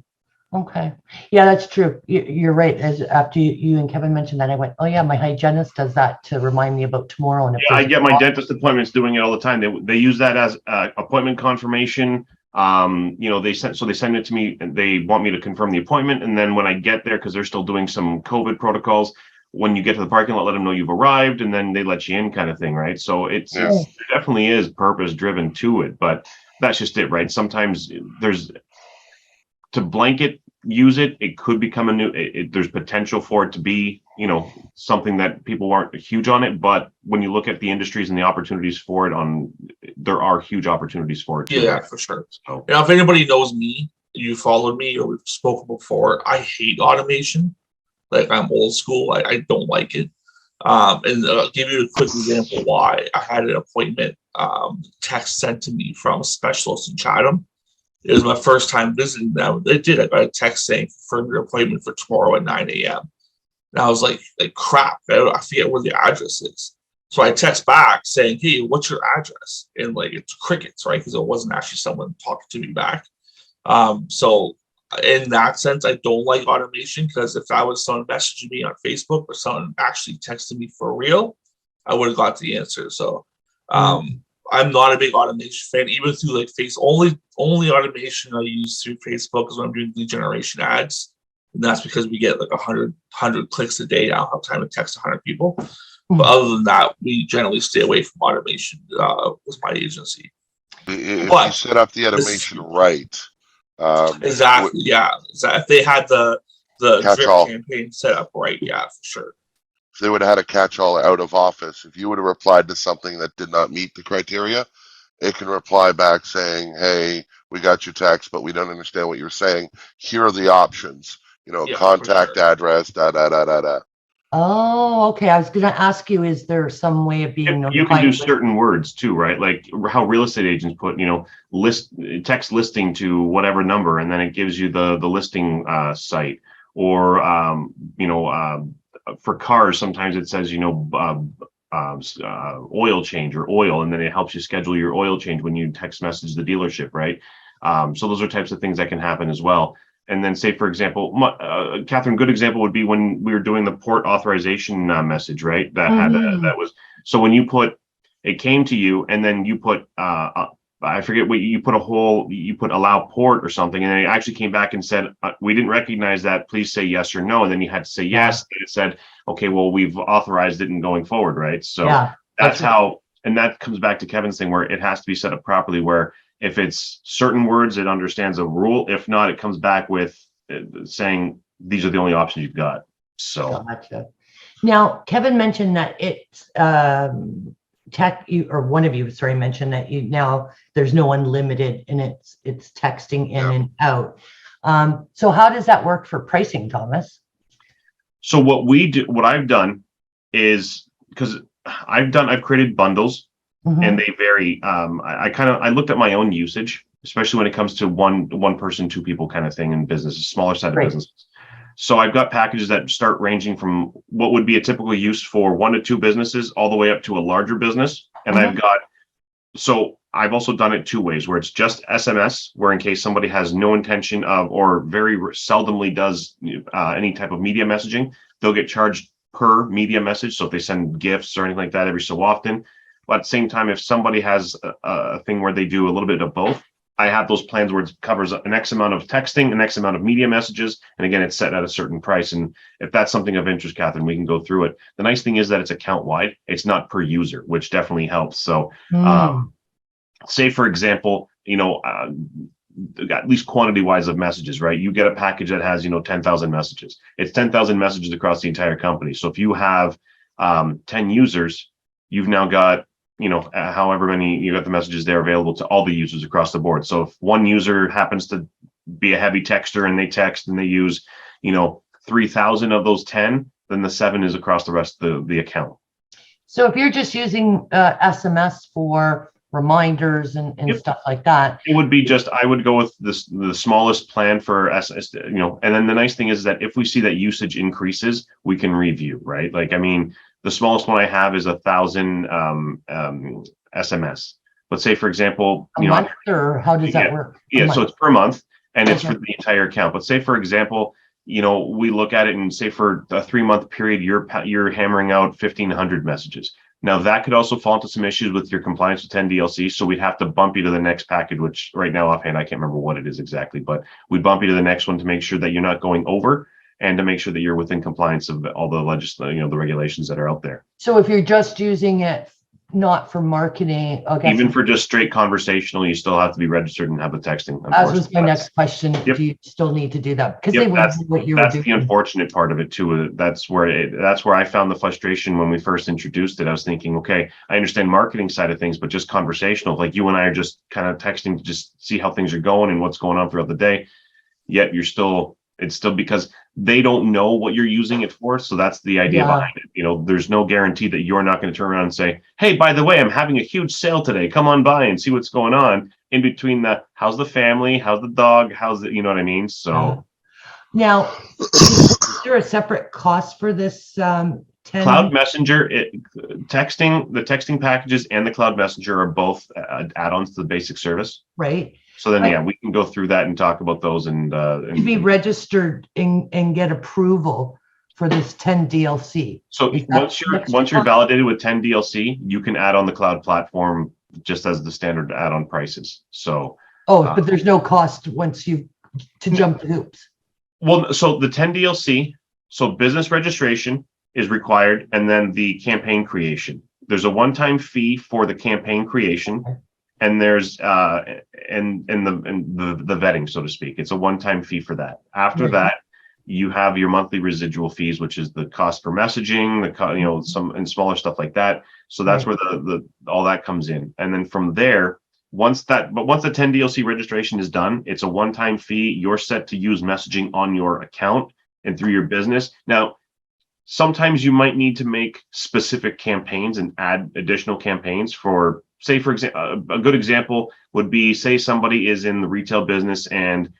Okay. Yeah, that's true. You're right. As after you and Kevin mentioned that, I went, oh yeah, my hygienist does that to remind me about tomorrow. And I get my dentist appointments doing it all the time. They use that as appointment confirmation. They send it to me and they want me to confirm the appointment. And then when I get there, because they're still doing some COVID protocols, when you get to the parking lot, let them know you've arrived, and then they let you in, kind of thing, right? So it definitely is purpose driven to it, but that's just it, right? Sometimes to blanket use it, it could become there's potential for it to be, something that people aren't huge on it. But when you look at the industries and the opportunities for it there are huge opportunities for it too. Yeah, for sure. So, if anybody knows me, you followed me or we've spoken before, I hate automation. Like I'm old school. I don't like it. And I'll give you a quick example why. I had an appointment text sent to me from a specialist in Chatham. It was my first time visiting them. I got a text saying, confirm your appointment for tomorrow at 9 a.m. And I was like crap, I forget where the address is. So I text back saying, hey, what's your address? And like, it's crickets, right? Because it wasn't actually someone talking to me back. So in that sense, I don't like automation because if I was someone messaging me on Facebook or someone actually texted me for real, I would have got the answer. So I'm not a big automation fan, even through like only automation I use through Facebook is when I'm doing lead generation ads. And that's because we get like 100 clicks a day. I don't have time to text 100 people. But other than that, we generally stay away from automation with my agency. If you set up the automation right. Exactly. If they had the catch-all drip campaign set up right, yeah, for sure. If they would have had a catch-all out of office, if you would have replied to something that did not meet the criteria, it can reply back saying, hey, we got your text, but we don't understand what you're saying. Here are the options. Contact address, Oh, okay. I was going to ask you, is there some way of being notified? You can do certain words too, right? Like how real estate agents put, text listing to whatever number, and then it gives you the listing site. Or, for cars, sometimes it says, oil change or oil, and then it helps you schedule your oil change when you text message the dealership, right? So those are types of things that can happen as well. And then say, for example, Kathryn, good example would be when we were doing the port authorization message, right? That had that was, so when you put, it came to you and then you put, I forget what you put you put allow port or something. And then it actually came back and said, we didn't recognize that. Please say yes or no. And then you had to say yes. And it said, okay, well, we've authorized it and going forward, right? So that's how, and that comes back to Kevin's thing where it has to be set up properly, where if it's certain words, it understands a rule. If not, it comes back with saying, these are the only options you've got. So gotcha. Now, Kevin mentioned that it's one of you, sorry, mentioned that now there's no unlimited and it's texting in and out. So how does that work for pricing, Thomas? So what I've done is, because I've created bundles. And they vary. I looked at my own usage, especially when it comes to one person, two people kind of thing in business, a smaller side of businesses. So I've got packages that start ranging from what would be a typical use for 1 to 2 businesses all the way up to a larger business. And I've got, so I've also done it two ways, where it's just SMS, where in case somebody has no intention of, or very seldomly does any type of media messaging, they'll get charged per media message. So if they send gifts or anything like that every so often. But at the same time, if somebody has a thing where they do a little bit of both, I have those plans where it covers an X amount of texting, an X amount of media messages. And again, it's set at a certain price. And if that's something of interest, Kathryn, we can go through it. The nice thing is that it's account wide. It's not per user, which definitely helps. So say, for example, at least quantity wise of messages, right? You get a package that has, 10,000 messages. It's 10,000 messages across the entire company. So if you have 10 users, you've now got, however many, you got the messages there available to all the users across the board. So if one user happens to be a heavy texter and they text and they use, 3,000 of those 10, then the 7 is across the rest of the account. So if you're just using SMS for reminders and stuff like that, it would be I would go with the smallest plan for SS, and then the nice thing is that if we see that usage increases, we can review, right? Like, I mean, the smallest one I have is 1,000 SMS. Let's say, for example, a month, or how does that work? Yeah, so it's per month and it's for the entire account. But say, for example, we look at it and say for a 3-month period, you're hammering out 1,500 messages. Now that could also fall into some issues with your compliance with 10 DLC. So we'd have to bump you to the next package, which right now offhand, I can't remember what it is exactly, but we bump you to the next one to make sure that you're not going over and to make sure that you're within compliance of all the the regulations that are out there. So if you're just using it not for marketing, even for just straight conversational, you still have to be registered and have the texting. That was my next question. Do you still need to do that? Because they wouldn't do what you were doing. That's the unfortunate part of it too. That's where I found the frustration when we first introduced it. I was thinking, okay, I understand marketing side of things, but just conversational, like you and I are just kind of texting to just see how things are going and what's going on throughout the day. Yet it's still because they don't know what you're using it for. So that's the idea behind it. There's no guarantee that you're not going to turn around and say, hey, by the way, I'm having a huge sale today. Come on by and see what's going on in between how's the family, how's the dog, how's the, you know what I mean? So now, is there a separate cost for this 10? Cloud Messenger, the texting packages and the Cloud Messenger are both add-ons to the basic service. Right. So then, we can go through that and talk about those and to be registered and get approval for this 10 DLC. So once you're validated with 10 DLC, you can add on the cloud platform just as the standard add-on prices. So but there's no cost once to jump the hoops. Well, so the 10 DLC, so business registration is required, and then the campaign creation. There's a one-time fee for the campaign creation. And there's the vetting, so to speak. It's a one-time fee for that. After that, you have your monthly residual fees, which is the cost for messaging, some and smaller stuff like that. So that's where the all that comes in. And then from there, once the 10 DLC registration is done, it's a one-time fee. You're set to use messaging on your account and through your business. Now, sometimes you might need to make specific campaigns and add additional campaigns for. Say, for example, a good example would be, say somebody is in the retail business and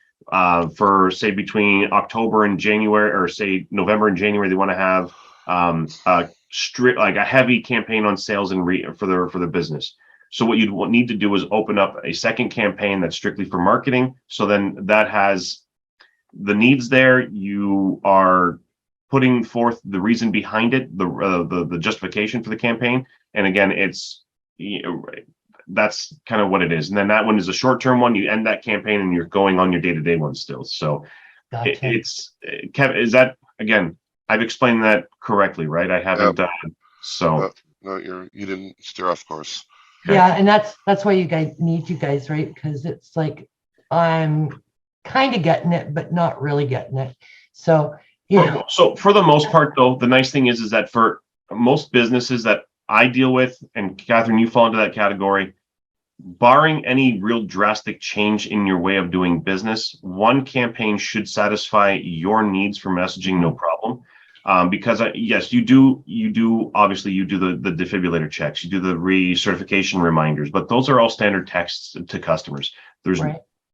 for, say, between October and January, or say November and January, they want to have a heavy campaign on sales and for their business. So what you'd need to do is open up a second campaign that's strictly for marketing. So then that has the needs there. You are putting forth the reason behind it, the justification for the campaign. And again, that's kind of what it is. And then that one is a short-term one. You end that campaign and you're going on your day-to-day one still. So gotcha. It's Kevin, is that, again, I've explained that correctly, right? I haven't done so. No, you didn't steer off course. Okay. Yeah, and that's why you guys need you guys, right? Because it's like I'm kind of getting it, but not really getting it. So So for the most part, though, the nice thing is that for most businesses that I deal with, and Kathryn, you fall into that category, barring any real drastic change in your way of doing business, one campaign should satisfy your needs for messaging, no problem. Because yes, you do obviously you do the defibrillator checks, you do the recertification reminders, but those are all standard texts to customers. There's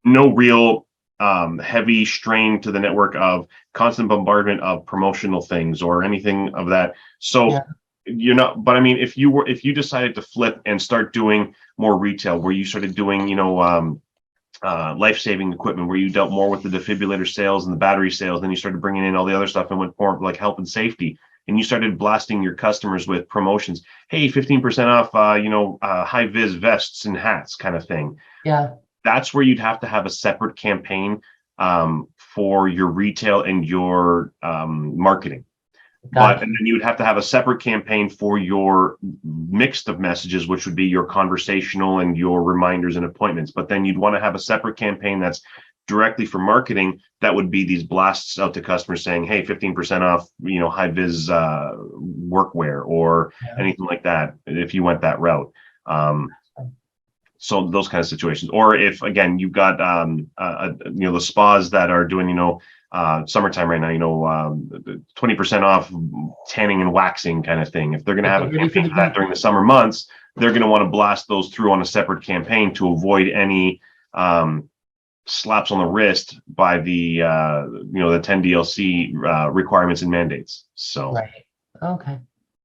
no real heavy strain to the network of constant bombardment of promotional things or anything of that. So you're not, but I mean, if you decided to flip and start doing more retail, where you started doing, life-saving equipment, where you dealt more with the defibrillator sales and the battery sales, then you started bringing in all the other stuff and went more like health and safety, and you started blasting your customers with promotions. Hey, 15% off, high vis vests and hats, kind of thing. Yeah. That's where you'd have to have a separate campaign for your retail and your marketing. And then you would have to have a separate campaign for your mixed of messages, which would be your conversational and your reminders and appointments. But then you'd want to have a separate campaign that's directly for marketing. That would be these blasts out to customers saying, hey, 15% off, high vis workwear or anything like that, if you went that route. So those kind of situations. Or if, again, you've got, the spas that are doing, summertime right now, 20% off tanning and waxing kind of thing. If they're going to have a campaign for that during the summer months, they're going to want to blast those through on a separate campaign to avoid any slaps on the wrist by the 10 DLC requirements and mandates. So right. Okay.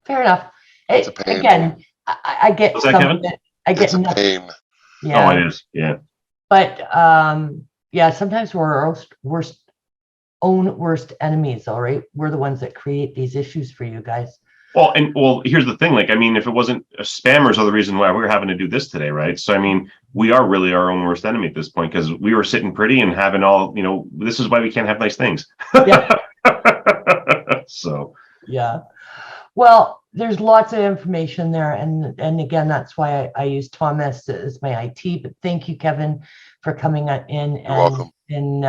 Fair enough. It's a pain. Again, I get What's that, some Kevin? of it. I get It's a nothing. pain. Yeah. Oh, it is. Yeah. But sometimes we're our own worst enemies. All right, we're the ones that create these issues for you guys. Well, here's the thing. If it wasn't spammers are the reason why we're having to do this today, right? So, we are really our own worst enemy at this point, because we were sitting pretty and having all, this is why we can't have nice things. Yeah. So. Yeah. Well, there's lots of information there, and again, that's why I use Thomas as my IT. But thank you, Kevin, for coming in. You're welcome. And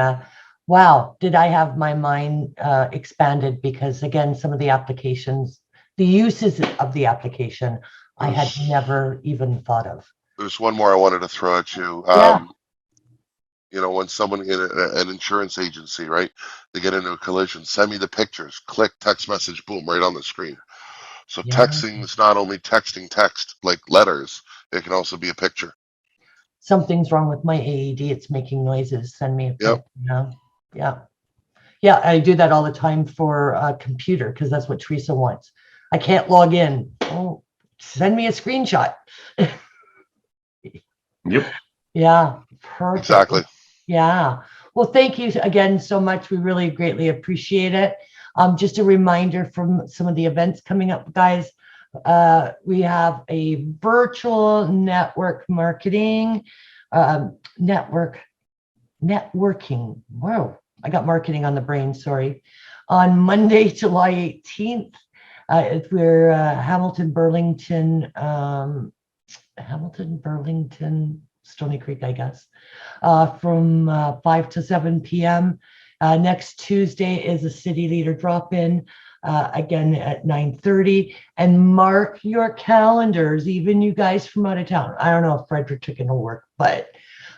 wow, did I have my mind expanded, because again, some of the applications, the uses of the application, I had never even thought of. There's one more I wanted to throw at you. Yeah. When someone in an insurance agency, right, they get into a collision, send me the pictures, click text message, boom, right on the screen. So texting is not only texting text like letters, it can also be a picture. Something's wrong with my AED. It's making noises. Send me a Yep. Yeah, I do that all the time for a computer, because that's what Teresa wants. I can't log in. Oh, send me a screenshot. Yep. Yeah, perfect. Exactly. Yeah. Well, thank you again so much. We really greatly appreciate it. Just a reminder from some of the events coming up, guys. We have a virtual network marketing, networking. Whoa, I got marketing on the brain, sorry. On Monday, July 18th, we're Hamilton, Burlington, Stony Creek, I guess, from 5 to 7 p.m. Next Tuesday is a city leader drop-in, again at 9:30. And mark your calendars, even you guys from out of town. I don't know if Fredericton will work, but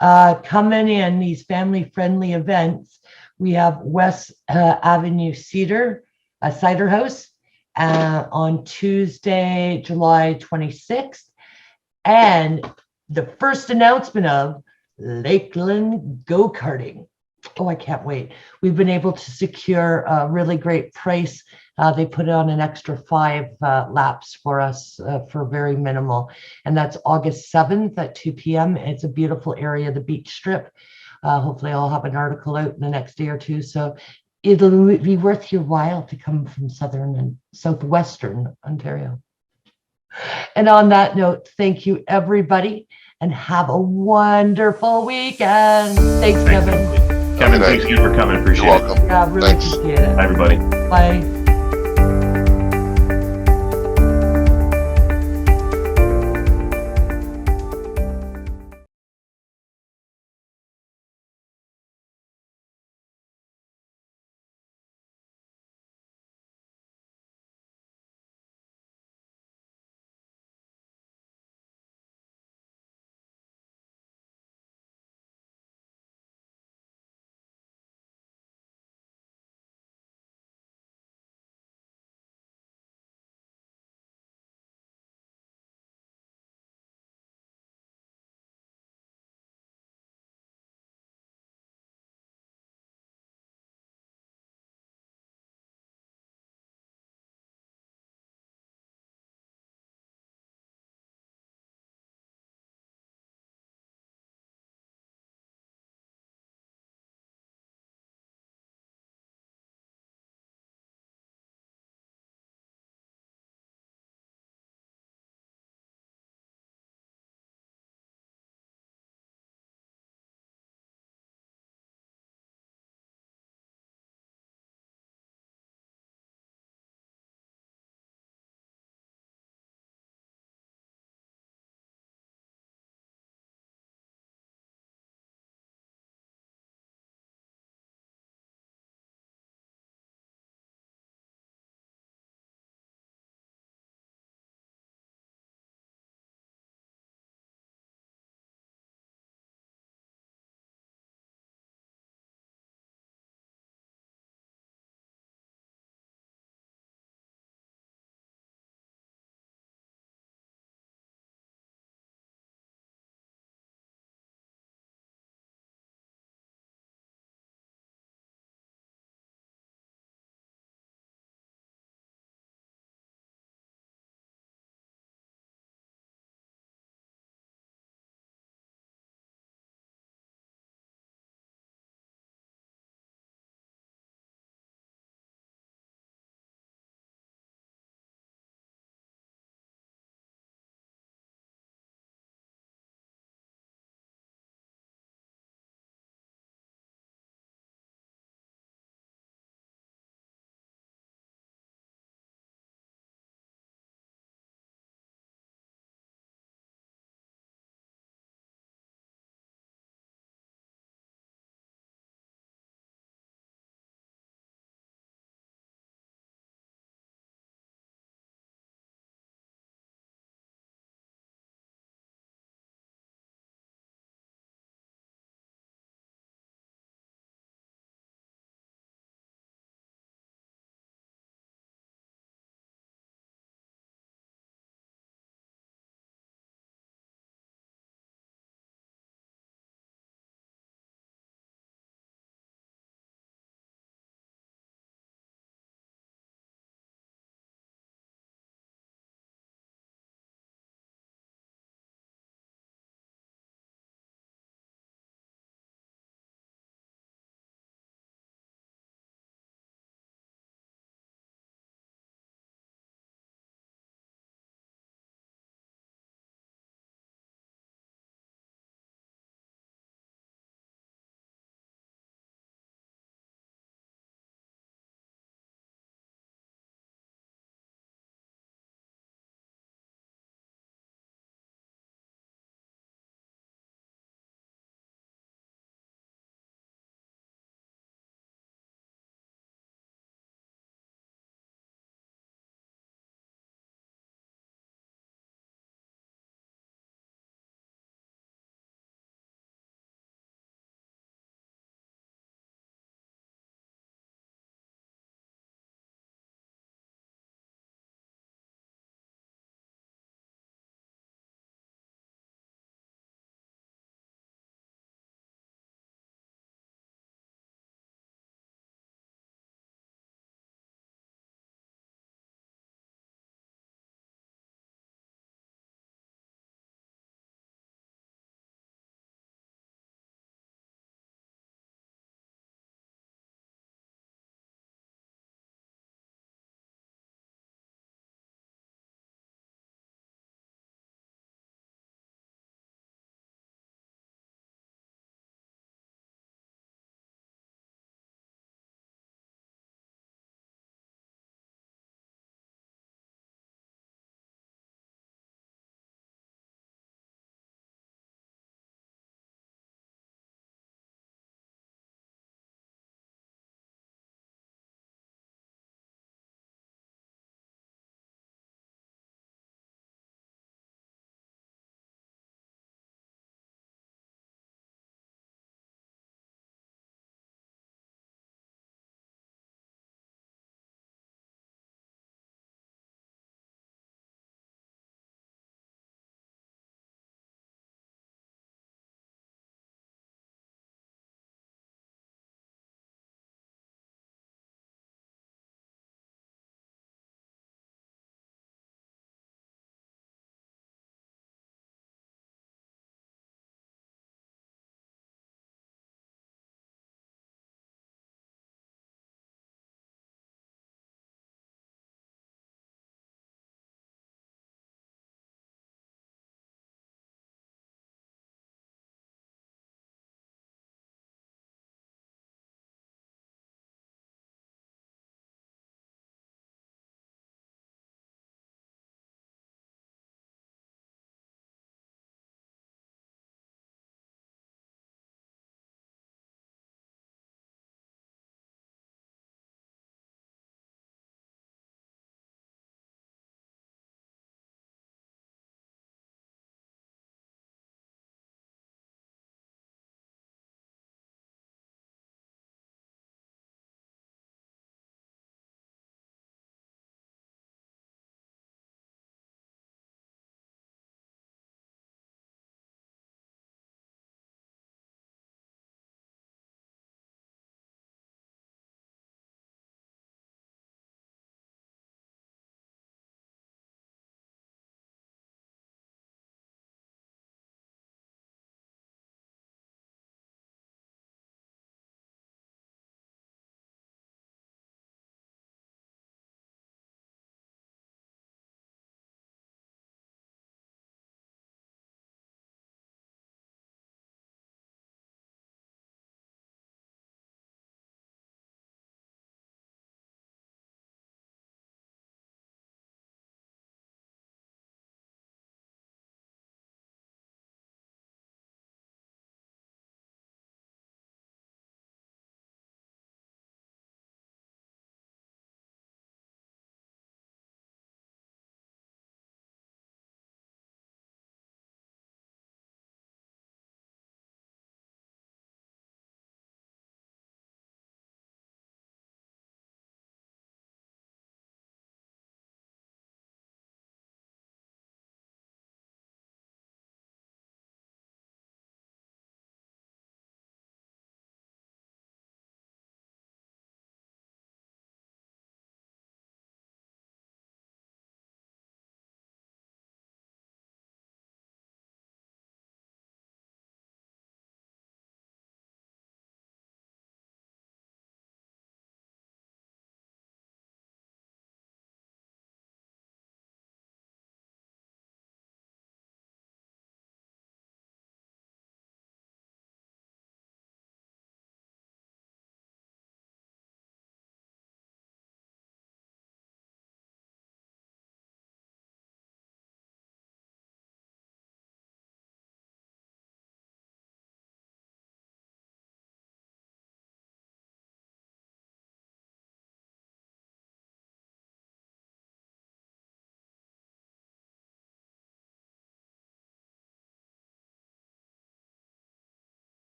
coming in these family-friendly events, we have West Avenue Cider House on Tuesday, July 26th. And the first announcement of Lakeland go-karting. Oh, I can't wait. We've been able to secure a really great price. They put on an extra 5 laps for us for very minimal. And that's August 7th at 2 p.m. It's a beautiful area, the beach strip. Hopefully I'll have an article out in the next day or two. So it'll be worth your while to come from Southern and Southwestern Ontario. And on that note, thank you, everybody, and have a wonderful weekend. Thanks, Kevin. Kevin, thanks again for coming. Appreciate it. You're welcome. Yeah, really Thanks. appreciate it. Bye, everybody. Bye.